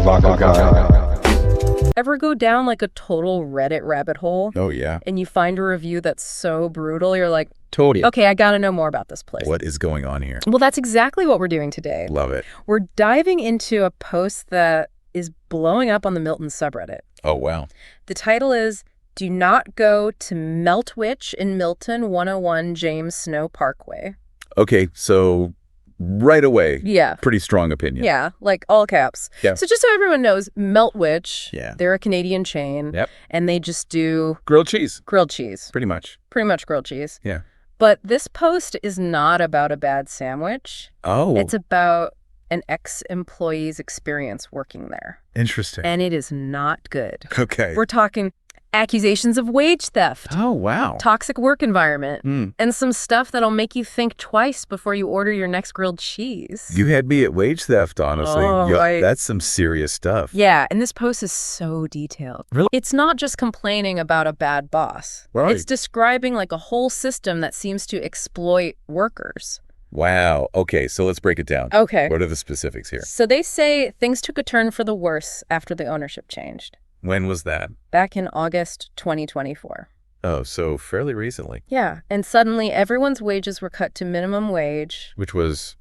MAVAKAGA. Ever go down like a total Reddit rabbit hole? Oh, yeah. And you find a review that's so brutal, you're like, Totally. okay, I gotta know more about this place. What is going on here? Well, that's exactly what we're doing today. Love it. We're diving into a post that is blowing up on the Milton subreddit. Oh, wow. The title is, "Do not go to Meltwich in Milton 101 James Snow Parkway." Okay, so right away, Yeah. pretty strong opinion. Yeah, like all caps. Yeah. So just so everyone knows, Meltwich, Yeah. they're a Canadian chain, Yep. and they just do Grilled cheese, grilled cheese, pretty much. pretty much grilled cheese. Yeah. But this post is not about a bad sandwich. Oh, It's about an ex-employee's experience working there. interesting. And it is not good. Okay. We're talking accusations of wage theft, Oh, wow. toxic work environment, Mm. and some stuff that'll make you think twice before you order your next grilled cheese. You had me at wage theft, honestly. Oh, That's some serious stuff. Yeah, and this post is so detailed. Really? It's not just complaining about a bad boss. Right. It's describing like a whole system that seems to exploit workers. Wow. Okay, so let's break it down. Okay. What are the specifics here? So they say things took a turn for the worse after the ownership changed. When was that? Back in August 2024. Oh, so fairly recently, Yeah, and suddenly everyone's wages were cut to minimum wage, which was,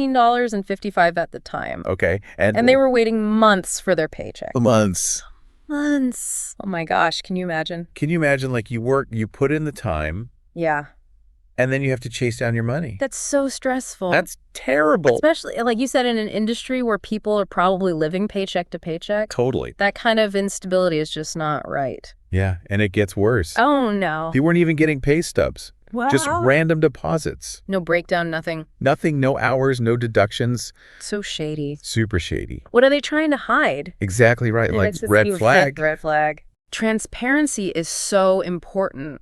$16.55 at the time. okay. And they were waiting months for their paycheck. months. Months. Oh my gosh, can you imagine? Can you imagine, like, you put in the time, Yeah. and then you have to chase down your money? That's so stressful. That's terrible. Especially, like you said, in an industry where people are probably living paycheck to paycheck. Totally. That kind of instability is just not right. Yeah, and it gets worse. Oh, no. They weren't even getting pay stubs. Wow. Just random deposits. No breakdown, nothing. Nothing, no hours, no deductions. So shady. Super shady. What are they trying to hide? Exactly right. Yeah, Like, it's this red huge flag. Red flag. Transparency is so important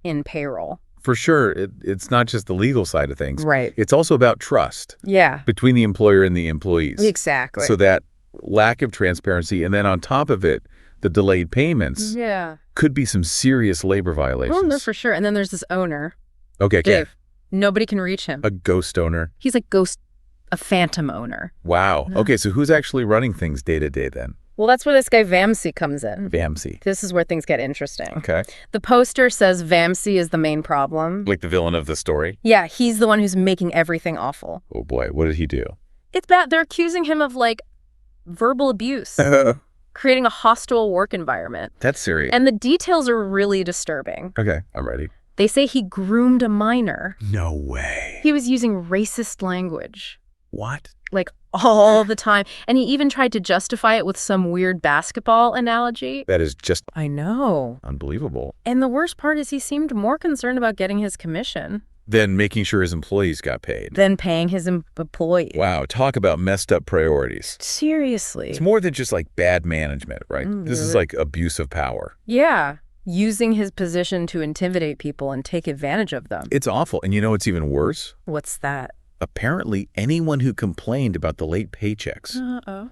in payroll. For sure, it's not just the legal side of things. Right. It's also about trust Yeah. between the employer and the employees. Exactly. So that lack of transparency, and then on top of it, the delayed payments Yeah. could be some serious labor violations. Oh, no, for sure. And then there's this owner, Okay, Dave. Nobody can reach him. a ghost owner. He's a ghost, a phantom owner. Wow. No. Okay, so who's actually running things day to day then? Well, that's where this guy Vamsi comes in. Vamsi. This is where things get interesting. Okay. The poster says Vamsi is the main problem. Like the villain of the story? Yeah, he's the one who's making everything awful. Oh boy, what did he do? It's bad. They're accusing him of, like, verbal abuse, creating a hostile work environment. That's serious. And the details are really disturbing. Okay, I'm ready. They say he groomed a minor. No way. He was using racist language, What? like, all the time. And he even tried to justify it with some weird basketball analogy. That is just I know. unbelievable. And the worst part is he seemed more concerned about getting his commission Then making sure his employees got paid. than paying his employees. Wow, talk about messed up priorities. Seriously. It's more than just like bad management, right? This is like abuse of power. Yeah. Using his position to intimidate people and take advantage of them. It's awful. And you know what's even worse? What's that? Apparently, anyone who complained about the late paychecks, Uh-oh.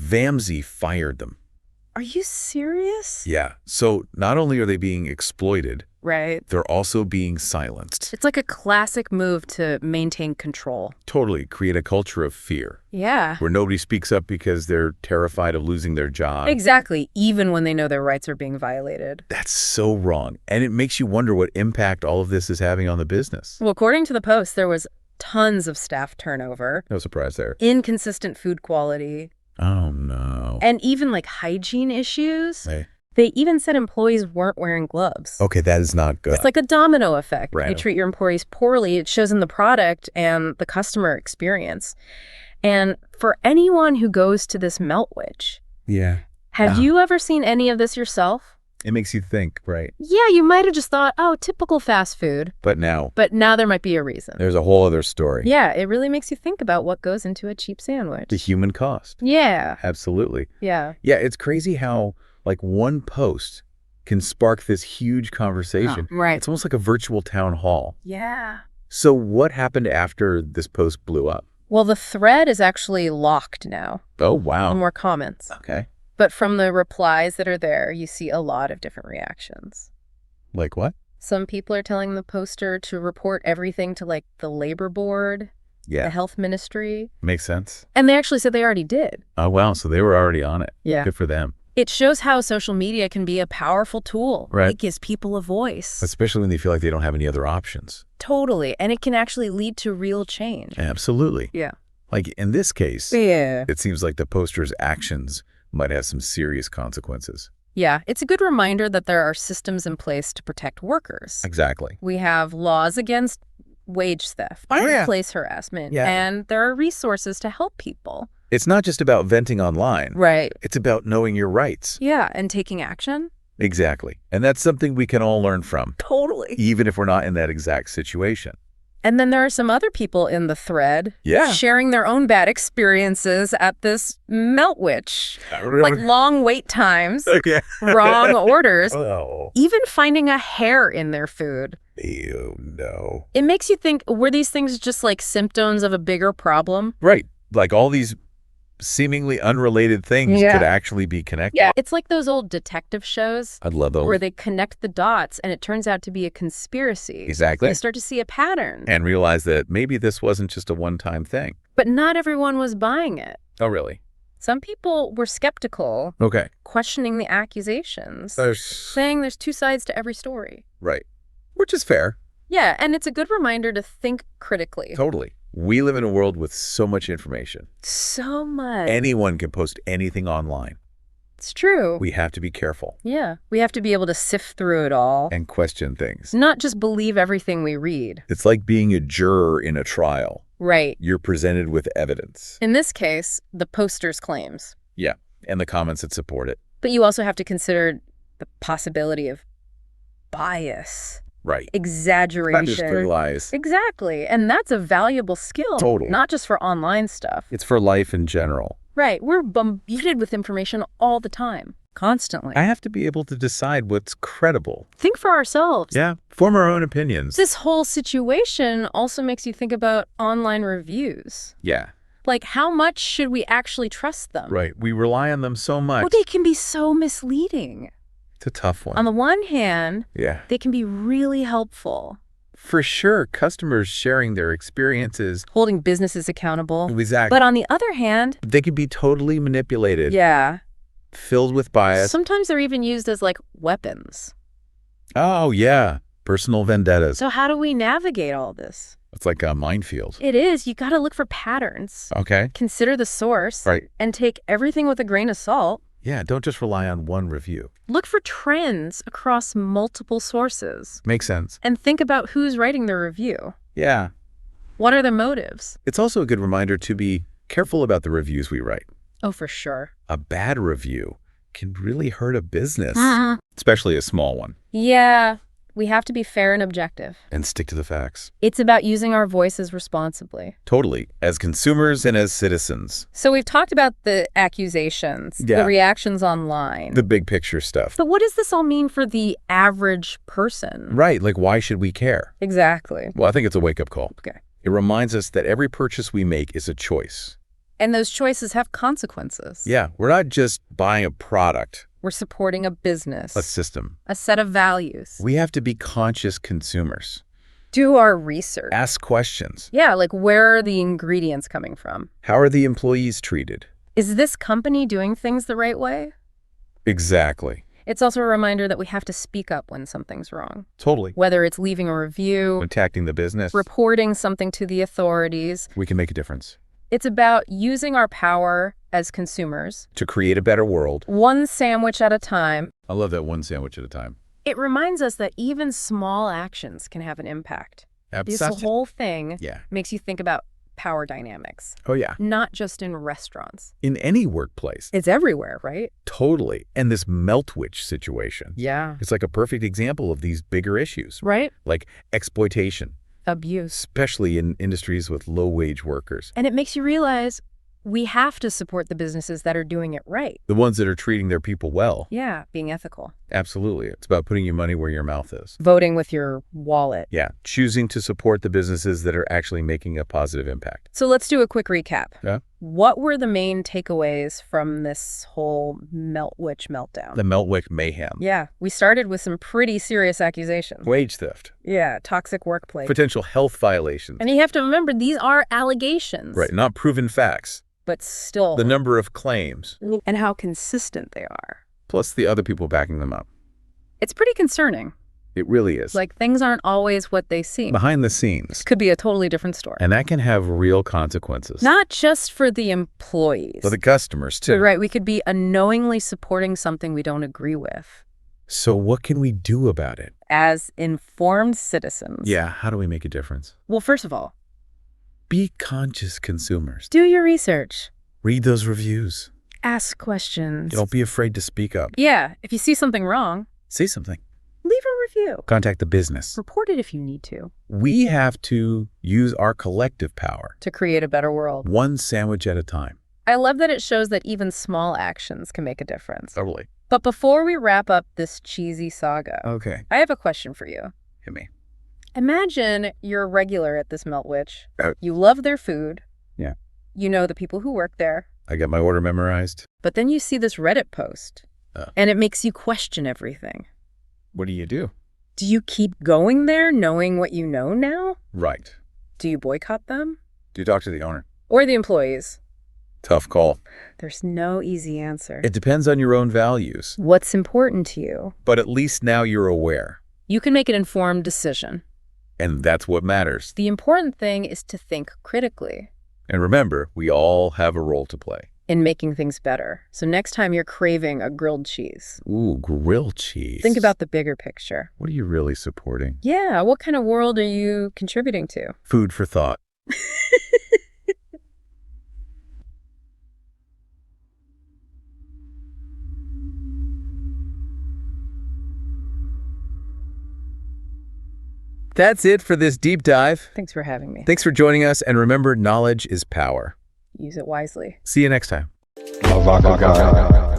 Vamsi fired them. Are you serious? Yeah. So not only are they being exploited, Right. they're also being silenced. It's like a classic move to maintain control. Totally create a culture of fear Yeah. where nobody speaks up because they're terrified of losing their job. Exactly. Even when they know their rights are being violated. That's so wrong. And it makes you wonder what impact all of this is having on the business. Well, according to the Post, there was tons of staff turnover, No surprise there. inconsistent food quality, Oh, no. and even like hygiene issues. Hey. They even said employees weren't wearing gloves. Okay, that is not good. It's like a domino effect. Right. You treat your employees poorly, it shows in the product and the customer experience. And for anyone who goes to this Meltwich, Yeah. have you ever seen any of this yourself? It makes you think, right? Yeah, you might have just thought, oh, typical fast food. But now, But now there might be a reason. there's a whole other story. Yeah, it really makes you think about what goes into a cheap sandwich. The human cost. Yeah, Absolutely. yeah. Yeah, it's crazy how, like, one post can spark this huge conversation. Right. It's almost like a virtual town hall. Yeah. So what happened after this post blew up? Well, the thread is actually locked now. Oh, No wow. more comments. Okay. But from the replies that are there, you see a lot of different reactions. Like what? Some people are telling the poster to report everything to, like, the labor board. Yeah. the health ministry. Makes sense. And they actually said they already did. Oh, wow. So they were already on it. Yeah. Good for them. It shows how social media can be a powerful tool. Right. It gives people a voice. Especially when they feel like they don't have any other options. Totally. And it can actually lead to real change. Absolutely. Yeah. Like in this case, Yeah. it seems like the poster's actions might have some serious consequences. Yeah. It's a good reminder that there are systems in place to protect workers. Exactly. We have laws against wage theft, workplace harassment, and there are resources to help people. It's not just about venting online. Right. It's about knowing your rights. Yeah, and taking action. Exactly. And that's something we can all learn from. Totally. Even if we're not in that exact situation. And then there are some other people in the thread Yeah. sharing their own bad experiences at this Meltwich. Like long wait times, Okay. wrong orders, Oh. even finding a hair in their food. Ew, no. It makes you think, were these things just like symptoms of a bigger problem? Right. Like all these seemingly unrelated things could actually be connected. Yeah. It's like those old detective shows I'd love those. where they connect the dots and it turns out to be a conspiracy. Exactly. You start to see a pattern. And realize that maybe this wasn't just a one-time thing. But not everyone was buying it. Oh, really? Some people were skeptical, Okay. questioning the accusations, saying there's two sides to every story. Right. Which is fair. Yeah, and it's a good reminder to think critically. Totally. We live in a world with so much information. So much. Anyone can post anything online. It's true. We have to be careful Yeah, we have to be able to sift through it all. and question things. Not just believe everything we read. It's like being a juror in a trial. Right. You're presented with evidence. In this case, the poster's claims. Yeah. And the comments that support it. But you also have to consider the possibility of bias, Right. exaggeration. Lies. Exactly. And that's a valuable skill. Totally. Not just for online stuff. It's for life in general. Right. We're bombarded with information all the time. Constantly. I have to be able to decide what's credible. Think for ourselves. Yeah. Form our own opinions. This whole situation also makes you think about online reviews. Yeah. Like, how much should we actually trust them? Right. We rely on them so much. Well, they can be so misleading. It's a tough one. On the one hand, Yeah. they can be really helpful. For sure, customers sharing their experiences. Holding businesses accountable. Exactly. But on the other hand, They can be totally manipulated. yeah, Filled with bias. sometimes they're even used as like weapons. Oh, yeah. Personal vendettas. So how do we navigate all this? It's like a minefield. It is. You got to look for patterns. Okay. Consider the source. Right. And take everything with a grain of salt. Yeah, don't just rely on one review. Look for trends across multiple sources. Makes sense. And think about who's writing the review. Yeah. What are the motives? It's also a good reminder to be careful about the reviews we write. Oh, for sure. A bad review can really hurt a business, especially a small one. Yeah, we have to be fair and objective. And stick to the facts. It's about using our voices responsibly. Totally. As consumers and as citizens. So we've talked about the accusations, Yeah. the reactions online. The big picture stuff. But what does this all mean for the average person? Right. Like, why should we care? Exactly. Well, I think it's a wake-up call. Okay. It reminds us that every purchase we make is a choice. And those choices have consequences. Yeah. We're not just buying a product, We're supporting a business, a system. a set of values. We have to be conscious consumers. Do our research. Ask questions. Yeah, like where are the ingredients coming from? How are the employees treated? Is this company doing things the right way? Exactly. It's also a reminder that we have to speak up when something's wrong. Totally. Whether it's leaving a review, Attacking the business, reporting something to the authorities. we can make a difference. It's about using our power as consumers, To create a better world. one sandwich at a time. I love that, one sandwich at a time. It reminds us that even small actions can have an impact. This whole thing Yeah. makes you think about power dynamics, Oh, yeah. not just in restaurants. In any workplace. It's everywhere, right? Totally. And this Meltwich situation. Yeah. It's like a perfect example of these bigger issues. Right? Like exploitation, Abuse. especially in industries with low-wage workers. And it makes you realize we have to support the businesses that are doing it right. The ones that are treating their people well. Yeah, being ethical. Absolutely. It's about putting your money where your mouth is. Voting with your wallet. Yeah, choosing to support the businesses that are actually making a positive impact. So let's do a quick recap. Yeah. What were the main takeaways from this whole Meltwich meltdown? The Meltwich mayhem. Yeah, we started with some pretty serious accusations. Wage theft. Yeah, toxic workplace. Potential health violations. And you have to remember, these are allegations. Right, not proven facts. But still. The number of claims. And how consistent they are. Plus the other people backing them up. It's pretty concerning. It really is. Like, things aren't always what they seem. Behind the scenes. Could be a totally different story. And that can have real consequences. Not just for the employees. For the customers, too. Right, we could be unknowingly supporting something we don't agree with. So what can we do about it? As informed citizens. Yeah, how do we make a difference? Well, first of all, be conscious consumers. do your research. Read those reviews. Ask questions. Don't be afraid to speak up. Yeah, if you see something wrong, Say something. leave a review. Contact the business. Report it if you need to. We have to use our collective power. To create a better world. One sandwich at a time. I love that it shows that even small actions can make a difference. Totally. But before we wrap up this cheesy saga, Okay. I have a question for you. Hit me. Imagine you're a regular at this Meltwich. Oh. You love their food. Yeah. You know the people who work there. I got my order memorized. But then you see this Reddit post. And it makes you question everything. What do you do? Do you keep going there knowing what you know now? Right. Do you boycott them? Do you talk to the owner? Or the employees? Tough call. There's no easy answer. It depends on your own values. What's important to you? But at least now you're aware. You can make an informed decision. And that's what matters. The important thing is to think critically. And remember, we all have a role to play. In making things better. So next time you're craving a grilled cheese, Ooh, grilled cheese. think about the bigger picture. What are you really supporting? Yeah, what kind of world are you contributing to? Food for thought. That's it for this deep dive. Thanks for having me. Thanks for joining us, and remember, knowledge is power. Use it wisely. See you next time. MAVAKAGA.